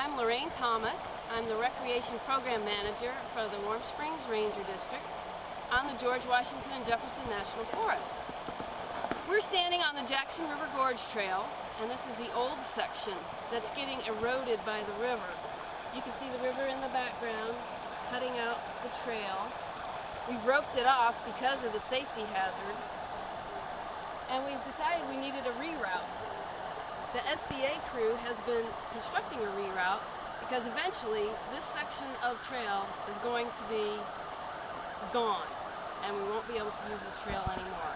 I'm Lorraine Thomas. I'm the Recreation Program Manager for the Warm Springs Ranger District on the George Washington and Jefferson National Forest. We're standing on the Jackson River Gorge Trail, and this is the old section that's getting eroded by the river. You can see the river in the background. It's cutting out the trail. We've roped it off because of the safety hazard, and we've decided we needed a reroute. The SCA crew has been constructing a reroute because eventually this section of trail is going to be gone and we won't be able to use this trail anymore.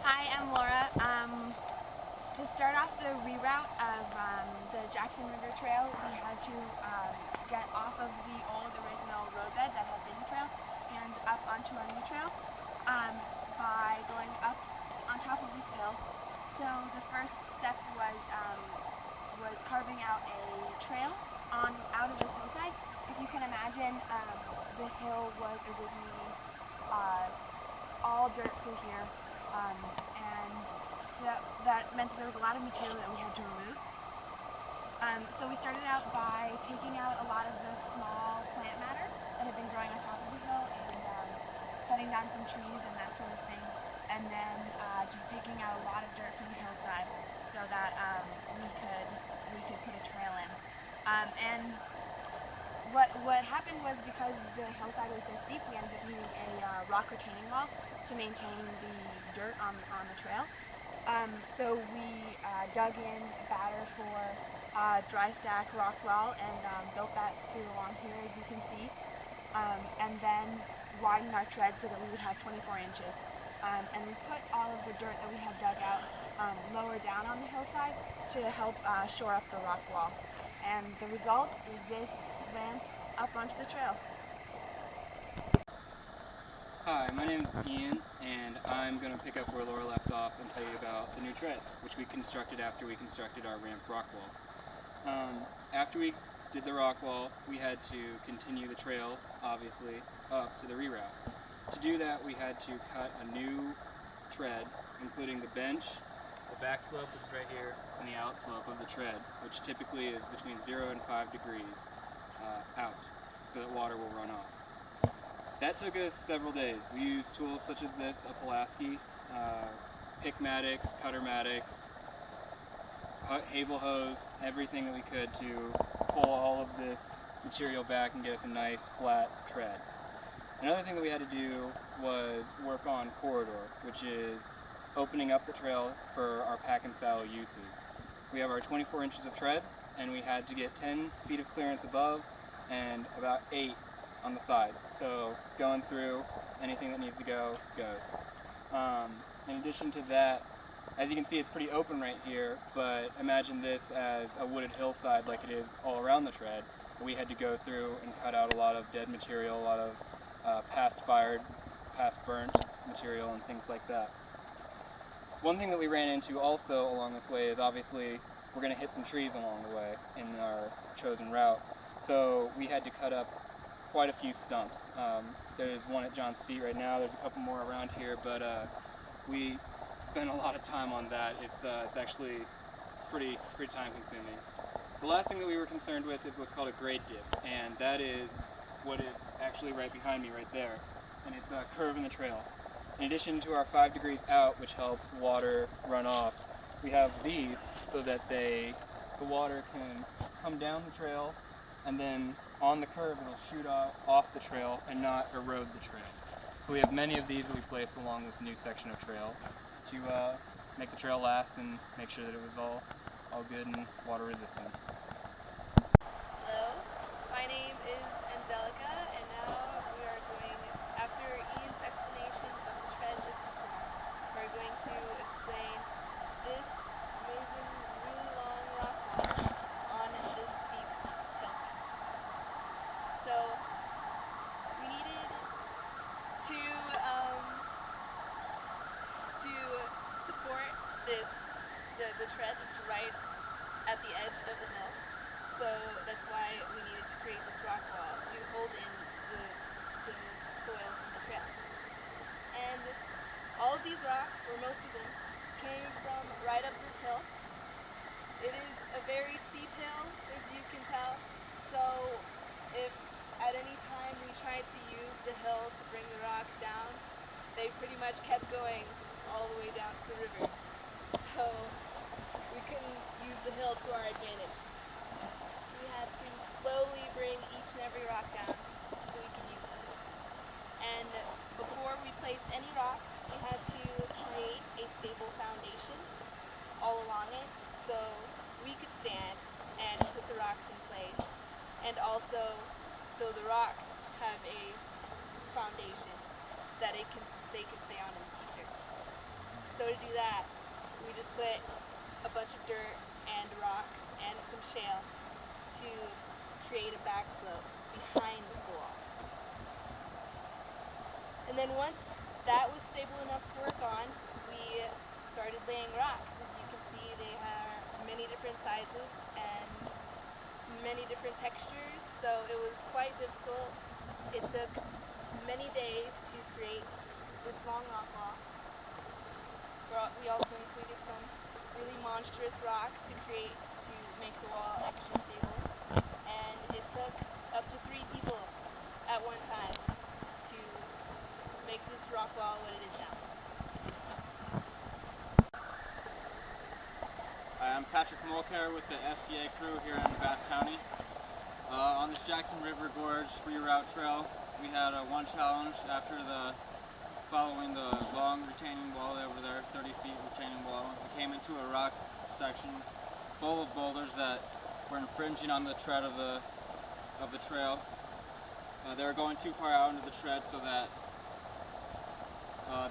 Hi, I'm Laura. To start off the reroute of the Jackson River Trail, we had to get off of the old original roadbed that had been the trail and up onto our new trail by going up on top of this hill. So the first step was carving out a trail out of this hillside. If you can imagine, the hill was originally all dirt through here, and that meant that there was a lot of material that we had to remove. So we started out by taking out a lot of the small plant matter that had been growing on top of the hill and cutting down some trees and that sort of thing, and then just digging out a lot of dirt from the hillside so that we could put a trail in. And what happened was, because the hillside was so steep, we ended up using a rock retaining wall to maintain the dirt on the trail. So we dug in batter for dry stack rock wall and built that through along here, as you can see, and then widened our tread so that we would have 24 inches. And we put all of the dirt that we had dug out lower down on the hillside to help shore up the rock wall. And the result is this ramp up onto the trail. Hi, my name is Ian, and I'm going to pick up where Laura left off and tell you about the new tread, which we constructed after we constructed our ramped rock wall. After we did the rock wall, we had to continue the trail, obviously, up to the reroute. To do that, we had to cut a new tread, including the bench, the back slope, which is right here, and the out slope of the tread, which typically is between 0 and 5 degrees out, so that water will run off. That took us several days. We used tools such as this, a Pulaski, pickmatics, cuttermatics, hazel hose, everything that we could to pull all of this material back and get us a nice flat tread. Another thing that we had to do was work on corridor, which is opening up the trail for our pack and saddle uses. We have our 24 inches of tread, and we had to get 10 feet of clearance above and about 8 on the sides. So going through, anything that needs to go, goes. In addition to that, as you can see, it's pretty open right here, but imagine this as a wooded hillside like it is all around the tread. We had to go through and cut out a lot of dead material, a lot of past fired, past burnt material and things like that. One thing that we ran into also along this way is, obviously, we're going to hit some trees along the way in our chosen route. So we had to cut up quite a few stumps. There's one at John's feet right now, there's a couple more around here, but we spent a lot of time on that. It's actually pretty time consuming. The last thing that we were concerned with is what's called a grade dip, and that is what is actually right behind me right there, and it's a curve in the trail. In addition to our 5 degrees out, which helps water run off, we have these so that the water can come down the trail, and then on the curve it'll shoot off the trail and not erode the trail. So we have many of these that we placed along this new section of trail to make the trail last and make sure that it was all good and water resistant. Hello, my name is Angelica, and now we are going, after Ian's explanation of the tread just before, we're going to explain this amazing, really long rock wall on this steep hillside. So we needed to support the tread that's right at the edge of the hill. So that's why we needed to create this rock wall to hold in the soil from the trail. And all of these rocks, or most of them, came from right up this hill. It is a very steep hill, as you can tell. So if at any time we tried to use the hill to bring the rocks down, they pretty much kept going all the way down to the river. So we couldn't use the hill to our advantage. We had to slowly bring each and every rock down so we could use them. And before we placed any rocks, we had to create a stable foundation all along it so we could stand and put the rocks in place, and also so the rocks have a foundation that they can stay on in the future. So to do that, we just put a bunch of dirt and rocks and some shale to create a back slope behind the wall. And then once that was stable enough to work on, we started laying rocks. As you can see, they are many different sizes and many different textures, so it was quite difficult. It took many days to create this long rock wall. We also included some really monstrous rocks to make the wall extra stable, and it took up to 3 people at one time to make this rock wall what it is now. Hi, I'm Patrick Mulcair with the SCA crew here in Bath County. On this Jackson River Gorge reroute trail, we had one challenge after following the long retaining wall over there, 30 feet retaining wall. We came into a rock section full of boulders that were infringing on the tread of the trail. They were going too far out into the tread, so that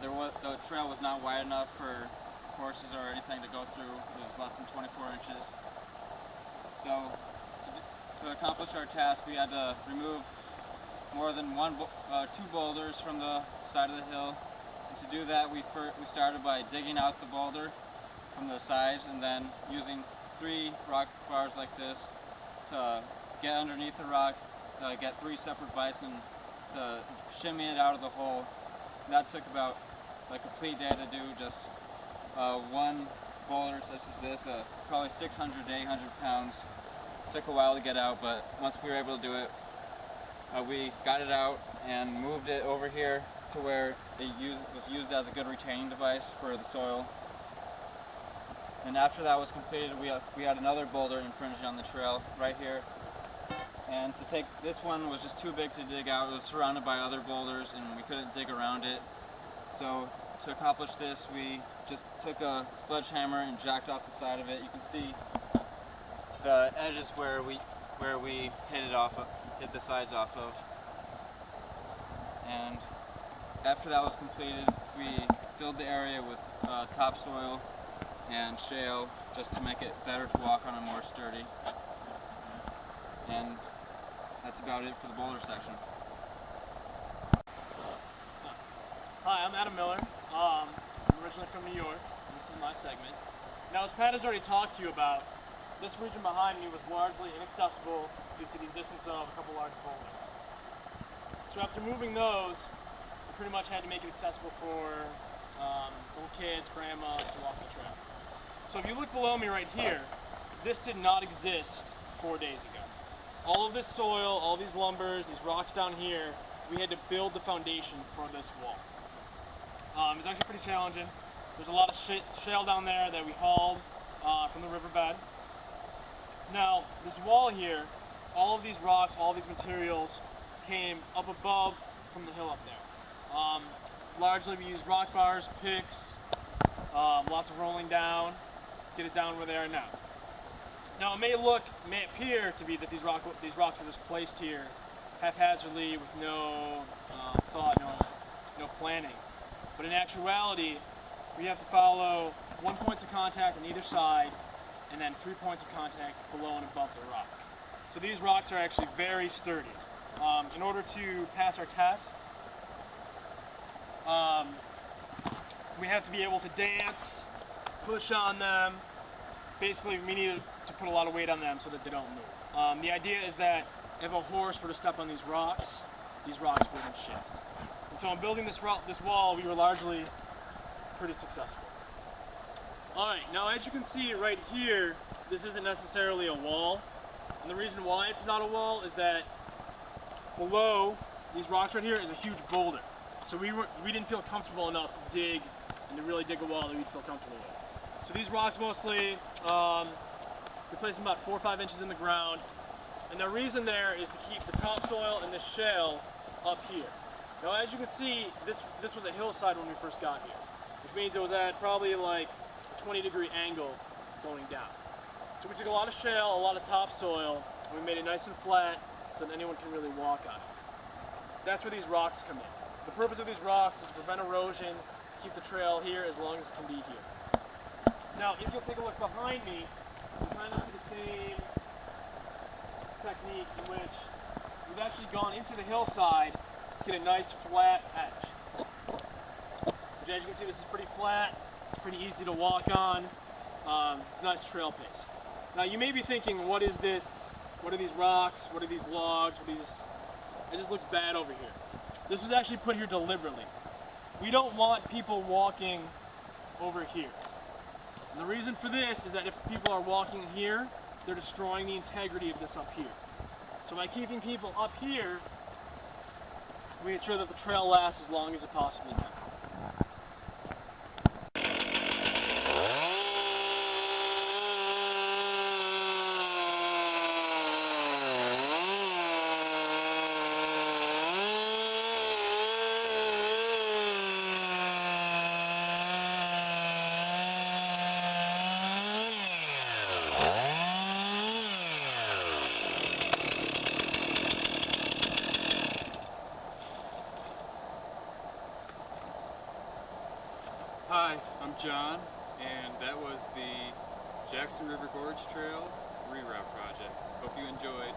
the trail was not wide enough for horses or anything to go through. It was less than 24 inches. So to accomplish our task, we had to remove more than 2 boulders from the side of the hill. And to do that, we started by digging out the boulder from the sides, and then using 3 rock bars like this to get underneath the rock, get 3 separate bison to shimmy it out of the hole. And that took about a complete day to do. Just one boulder such as this, probably 600 to 800 pounds. Took a while to get out, but once we were able to do it, we got it out and moved it over here to where it was used as a good retaining device for the soil. And after that was completed, we had another boulder infringing on the trail right here. And this one was just too big to dig out. It was surrounded by other boulders and we couldn't dig around it. So to accomplish this, we just took a sledgehammer and jacked off the side of it. You can see the edges where we hit the sides off of. And after that was completed, we filled the area with topsoil and shale just to make it better to walk on and more sturdy. And that's about it for the boulder section. Hi, I'm Adam Miller. I'm originally from New York, and this is my segment. Now, as Pat has already talked to you about, this region behind me was largely inaccessible due to the existence of a couple large boulders. So after moving those, we pretty much had to make it accessible for little kids, grandmas to walk the trail. So if you look below me right here, this did not exist 4 days ago. All of this soil, all these lumbers, these rocks down here, we had to build the foundation for this wall. It was actually pretty challenging. There's a lot of shale down there that we hauled from the riverbed. Now, this wall here, all of these rocks, all of these materials came up above from the hill up there. Largely we used rock bars, picks, lots of rolling down to get it down where they are now. Now it may appear to be that these rocks were just placed here haphazardly with no thought, no planning. But in actuality, we have to follow 1 point of contact on either side, and then 3 points of contact below and above the rock. So these rocks are actually very sturdy. In order to pass our test, we have to be able to dance, push on them. Basically, we need to put a lot of weight on them so that they don't move. The idea is that if a horse were to step on these rocks wouldn't shift. And so in building this wall, we were largely pretty successful. Alright, now as you can see right here, this isn't necessarily a wall. And the reason why it's not a wall is that below these rocks right here is a huge boulder. So we didn't feel comfortable enough to dig and to really dig a wall that we'd feel comfortable with. So these rocks mostly, we place them about 4 or 5 inches in the ground. And the reason there is to keep the topsoil and the shale up here. Now as you can see, this was a hillside when we first got here, which means it was at probably like a 20-degree angle going down. So we took a lot of shale, a lot of topsoil, and we made it nice and flat so that anyone can really walk on it. That's where these rocks come in. The purpose of these rocks is to prevent erosion, keep the trail here as long as it can be here. Now, if you'll take a look behind me, you kind of see the same technique in which we've actually gone into the hillside to get a nice flat edge. Which, as you can see, this is pretty flat. It's pretty easy to walk on. It's a nice trail pace. Now, you may be thinking, what is this? What are these rocks? What are these logs? It just looks bad over here. This was actually put here deliberately. We don't want people walking over here. And the reason for this is that if people are walking here, they're destroying the integrity of this up here. So by keeping people up here, we ensure that the trail lasts as long as it possibly can. Hi, I'm John, and that was the Jackson River Gorge Trail Reroute Project. Hope you enjoyed.